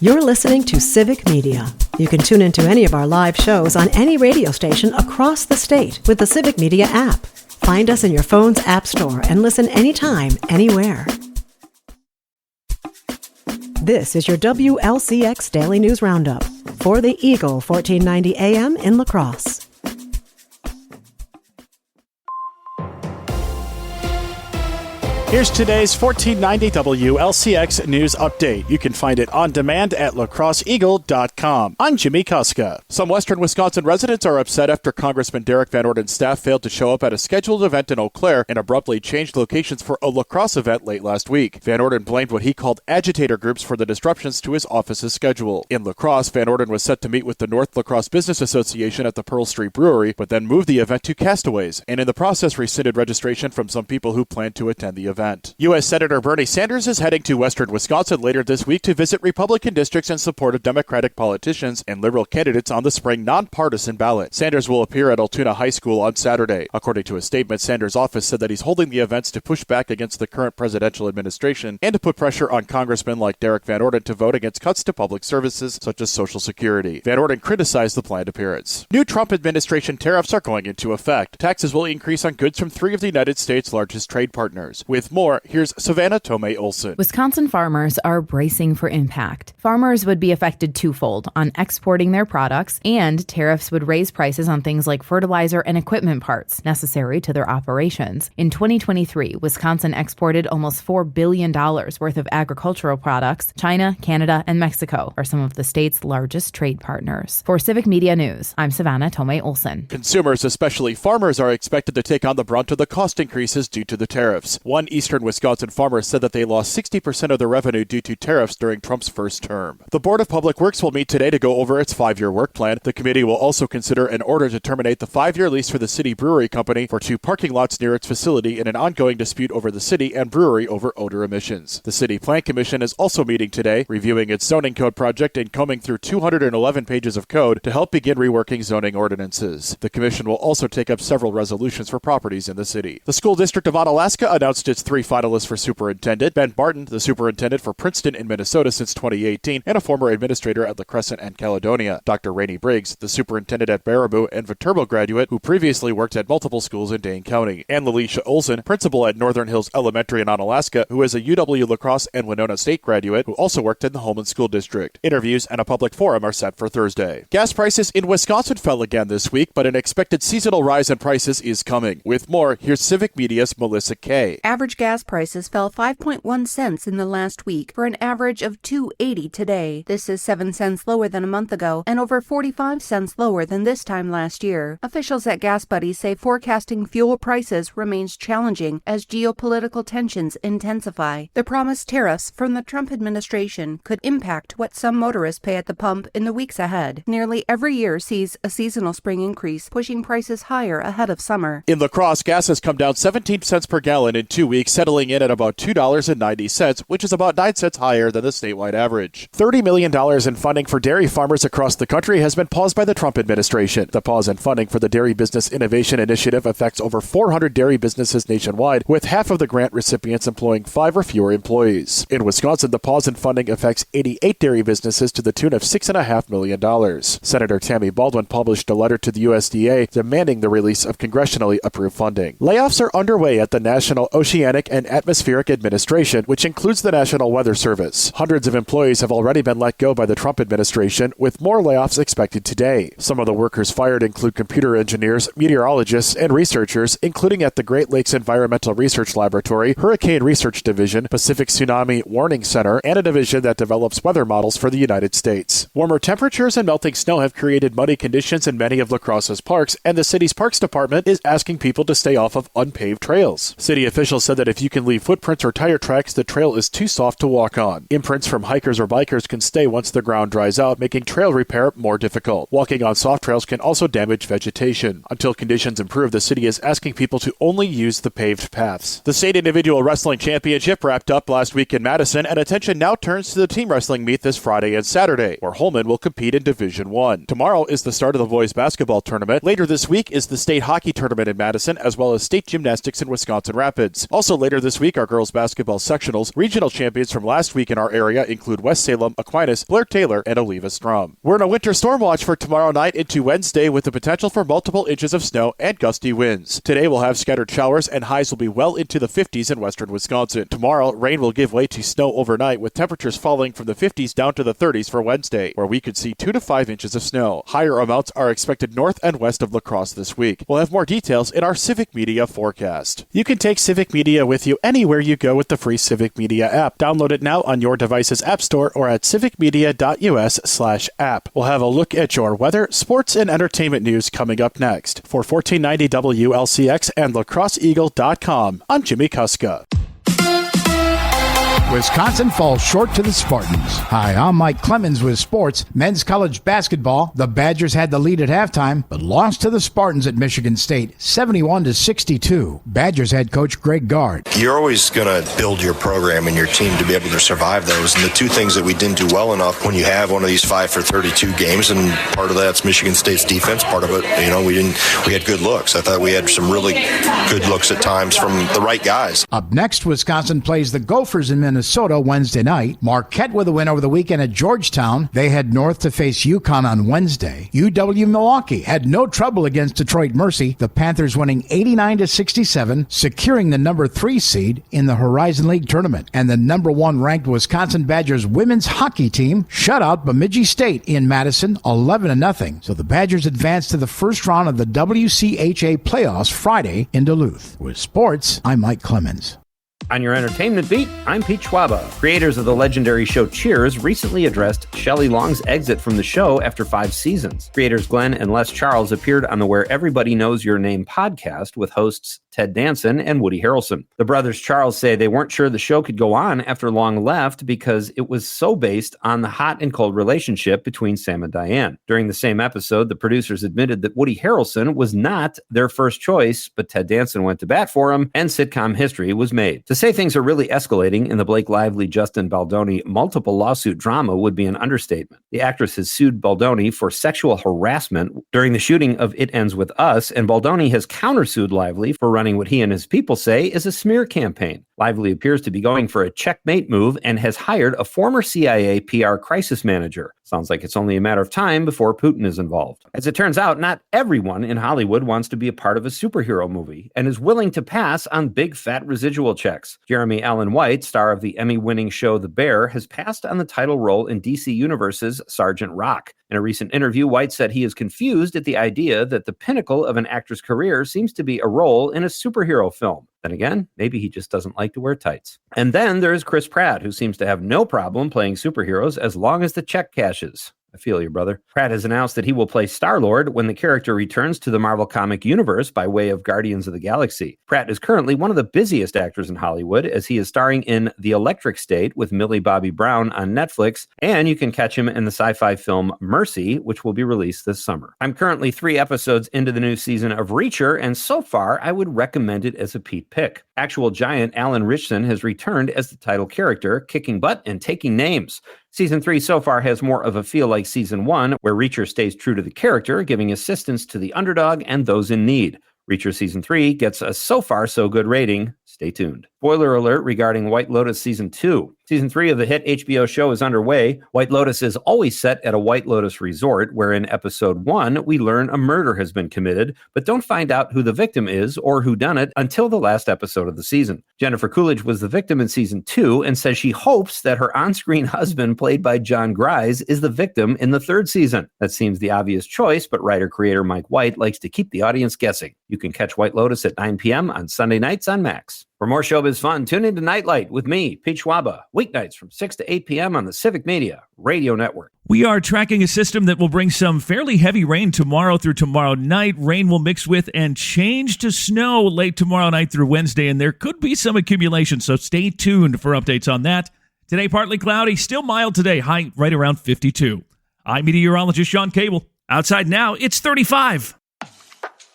You're listening to Civic Media. You can tune into any of our live shows on any radio station across the state with the Civic Media app. Find us in your phone's app store and listen anytime, anywhere. This is your WLCX Daily News Roundup for the Eagle 1490 AM in La Crosse. Here's today's 1490 WLCX News Update. You can find it on demand at lacrosseeagle.com. I'm Jimmy Kuska. Some western Wisconsin residents are upset after Congressman Derek Van Orden's staff failed to show up at a scheduled event in Eau Claire and abruptly changed locations for a lacrosse event late last week. Van Orden blamed what he called agitator groups for the disruptions to his office's schedule. In La Crosse, Van Orden was set to meet with the North La Crosse Business Association at the Pearl Street Brewery, but then moved the event to Castaways, and in the process rescinded registration from some people who planned to attend the event. U.S. Senator Bernie Sanders is heading to western Wisconsin later this week to visit Republican districts in support of Democratic politicians and liberal candidates on the spring nonpartisan ballot. Sanders will appear at Altoona High School on Saturday. According to a statement, Sanders' office said that he's holding the events to push back against the current presidential administration and to put pressure on congressmen like Derek Van Orden to vote against cuts to public services such as Social Security. Van Orden criticized the planned appearance. New Trump administration tariffs are going into effect. Taxes will increase on goods from 3 of the United States' largest trade partners. With more, here's Savannah Tomei Olson. Wisconsin farmers are bracing for impact. Farmers would be affected twofold on exporting their products, and tariffs would raise prices on things like fertilizer and equipment parts necessary to their operations. In 2023, Wisconsin exported almost $4 billion worth of agricultural products. China, Canada, and Mexico are some of the state's largest trade partners. For Civic Media News, I'm Savannah Tomei Olson. Consumers, especially farmers, are expected to take on the brunt of the cost increases due to the tariffs. One eastern Wisconsin farmer said that they lost 60% of their revenue due to tariffs during Trump's first term. The Board of Public Works will meet today to go over its 5-year work plan. The committee will also consider an order to terminate the 5-year lease for the city brewery company for 2 parking lots near its facility in an ongoing dispute over the city and brewery over odor emissions. The City Plan Commission is also meeting today, reviewing its zoning code project and combing through 211 pages of code to help begin reworking zoning ordinances. The commission will also take up several resolutions for properties in the city. The School District of Onalaska announced its 3 finalists for superintendent. Ben Barton, the superintendent for Princeton in Minnesota since 2018 and a former administrator at La Crescent and Caledonia. Dr. Rainey Briggs, the superintendent at Baraboo and Viterbo graduate who previously worked at multiple schools in Dane County. And Lalisha Olson, principal at Northern Hills Elementary in Onalaska, who is a UW La Crosse and Winona State graduate who also worked in the Holman School District. Interviews and a public forum are set for Thursday. Gas prices in Wisconsin fell again this week, but an expected seasonal rise in prices is coming. With more, here's Civic Media's Melissa Kay. Average gas prices fell 5.1 cents in the last week for an average of $2.80 today. This is 7 cents lower than a month ago and over 45 cents lower than this time last year. Officials at Gas Buddy say forecasting fuel prices remains challenging as geopolitical tensions intensify. The promised tariffs from the Trump administration could impact what some motorists pay at the pump in the weeks ahead. Nearly every year sees a seasonal spring increase, pushing prices higher ahead of summer. In La Crosse, gas has come down 17 cents per gallon in 2 weeks, settling in at about $2.90, which is about 9 cents higher than the statewide average. $30 million in funding for dairy farmers across the country has been paused by the Trump administration. The pause in funding for the Dairy Business Innovation Initiative affects over 400 dairy businesses nationwide, with half of the grant recipients employing 5 or fewer employees. In Wisconsin, the pause in funding affects 88 dairy businesses to the tune of $6.5 million. Senator Tammy Baldwin published a letter to the USDA demanding the release of congressionally approved funding. Layoffs are underway at the National Oceanic and Atmospheric Administration, which includes the National Weather Service. Hundreds of employees have already been let go by the Trump administration, with more layoffs expected today. Some of the workers fired include computer engineers, meteorologists, and researchers, including at the Great Lakes Environmental Research Laboratory, Hurricane Research Division, Pacific Tsunami Warning Center, and a division that develops weather models for the United States. Warmer temperatures and melting snow have created muddy conditions in many of La Crosse's parks, and the city's Parks Department is asking people to stay off of unpaved trails. City officials said that if you can leave footprints or tire tracks, the trail is too soft to walk on. Imprints from hikers or bikers can stay once the ground dries out, making trail repair more difficult. Walking on soft trails can also damage vegetation. Until conditions improve, the city is asking people to only use the paved paths. The State Individual Wrestling Championship wrapped up last week in Madison, and attention now turns to the team wrestling meet this Friday and Saturday, where Holman will compete in Division 1. Tomorrow is the start of the boys basketball tournament. Later this week is the state hockey tournament in Madison, as well as state gymnastics in Wisconsin Rapids. Also Also later this week, our girls basketball sectionals. Regional champions from last week in our area include West Salem, Aquinas, Blair Taylor, and Oliva Strum. We're in a winter storm watch for tomorrow night into Wednesday with the potential for multiple inches of snow and gusty winds. Today we'll have scattered showers and highs will be well into the 50s in western Wisconsin. Tomorrow, rain will give way to snow overnight with temperatures falling from the 50s down to the 30s for Wednesday, where we could see 2 to 5 inches of snow. Higher amounts are expected north and west of La Crosse this week. We'll have more details in our Civic Media forecast. You can take Civic Media with you anywhere you go with the free Civic Media app. Download it now on your device's app store or at civicmedia.us/app. We'll have a look at your weather, sports, and entertainment news coming up next. For 1490 WLCX and lacrosseeagle.com, I'm Jimmy Kuska. Wisconsin falls short to the Spartans. Hi, I'm Mike Clemens with sports. Men's college basketball. The Badgers had the lead at halftime, but lost to the Spartans at Michigan State, 71-62. Badgers head coach Greg Gard. You're always going to build your program and your team to be able to survive those. And the two things that we didn't do well enough when you have one of these 5 for 32 games, and part of that's Michigan State's defense. Part of it, we had good looks. I thought we had some really good looks at times from the right guys. Up next, Wisconsin plays the Gophers in Minnesota Wednesday night. Marquette with a win over the weekend at Georgetown. They head north to face UConn on Wednesday. UW-Milwaukee had no trouble against Detroit Mercy. The Panthers winning 89-67, securing the number 3 seed in the Horizon League tournament. And the number 1 ranked Wisconsin Badgers women's hockey team shut out Bemidji State in Madison 11-0. So the Badgers advance to the first round of the WCHA playoffs Friday in Duluth. With sports, I'm Mike Clemens. On your entertainment beat, I'm Pete Schwaba. Creators of the legendary show Cheers recently addressed Shelley Long's exit from the show after 5 seasons. Creators Glenn and Les Charles appeared on the Where Everybody Knows Your Name podcast with hosts Ted Danson and Woody Harrelson. The brothers Charles say they weren't sure the show could go on after Long left because it was so based on the hot and cold relationship between Sam and Diane. During the same episode, the producers admitted that Woody Harrelson was not their first choice, but Ted Danson went to bat for him and sitcom history was made. To say things are really escalating in the Blake Lively, Justin Baldoni multiple lawsuit drama would be an understatement. The actress has sued Baldoni for sexual harassment during the shooting of It Ends With Us, and Baldoni has countersued Lively for running what he and his people say is a smear campaign. Lively appears to be going for a checkmate move and has hired a former CIA PR crisis manager. Sounds like it's only a matter of time before Putin is involved. As it turns out, not everyone in Hollywood wants to be a part of a superhero movie and is willing to pass on big fat residual checks. Jeremy Allen White, star of the Emmy-winning show The Bear, has passed on the title role in DC Universe's Sergeant Rock. In a recent interview, White said he is confused at the idea that the pinnacle of an actor's career seems to be a role in a superhero film. Then again, maybe he just doesn't like to wear tights. And then there's Chris Pratt, who seems to have no problem playing superheroes as long as the check cashes. I feel you, brother. Pratt has announced that he will play Star-Lord when the character returns to the Marvel comic universe by way of Guardians of the Galaxy. Pratt is currently one of the busiest actors in Hollywood as he is starring in The Electric State with Millie Bobby Brown on Netflix, and you can catch him in the sci-fi film Mercy, which will be released this summer. I'm currently 3 episodes into the new season of Reacher, and so far I would recommend it as a Pete pick. Actual giant Alan Ritchson has returned as the title character, kicking butt and taking names. Season 3 so far has more of a feel like Season 1, where Reacher stays true to the character, giving assistance to the underdog and those in need. Reacher Season 3 gets a so far so good rating. Stay tuned. Spoiler alert regarding White Lotus Season 2. Season 3 of the hit HBO show is underway. White Lotus is always set at a White Lotus resort, where in episode 1, we learn a murder has been committed, but don't find out who the victim is or who done it until the last episode of the season. Jennifer Coolidge was the victim in Season 2 and says she hopes that her on-screen husband, played by John Grise, is the victim in the 3rd season. That seems the obvious choice, but writer-creator Mike White likes to keep the audience guessing. You can catch White Lotus at 9 p.m. on Sunday nights on Max. For more showbiz fun, tune into Nightlight with me, Pete Schwaba, weeknights from 6 to 8 p.m. on the Civic Media Radio Network. We are tracking a system that will bring some fairly heavy rain tomorrow through tomorrow night. Rain will mix with and change to snow late tomorrow night through Wednesday, and there could be some accumulation, so stay tuned for updates on that. Today, partly cloudy, still mild today, high right around 52. I'm meteorologist Sean Cable. Outside now, it's 35.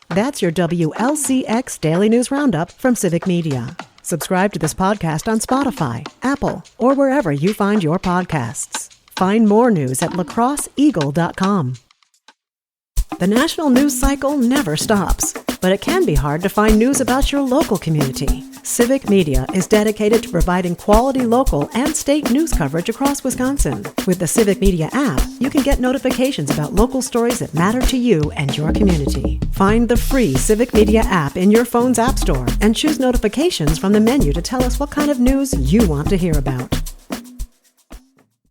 That's your WLCX Daily News Roundup from Civic Media. Subscribe to this podcast on Spotify, Apple, or wherever you find your podcasts. Find more news at lacrosseeagle.com. The national news cycle never stops, but it can be hard to find news about your local community. Civic Media is dedicated to providing quality local and state news coverage across Wisconsin. With the Civic Media app, you can get notifications about local stories that matter to you and your community. Find the free Civic Media app in your phone's app store and choose notifications from the menu to tell us what kind of news you want to hear about.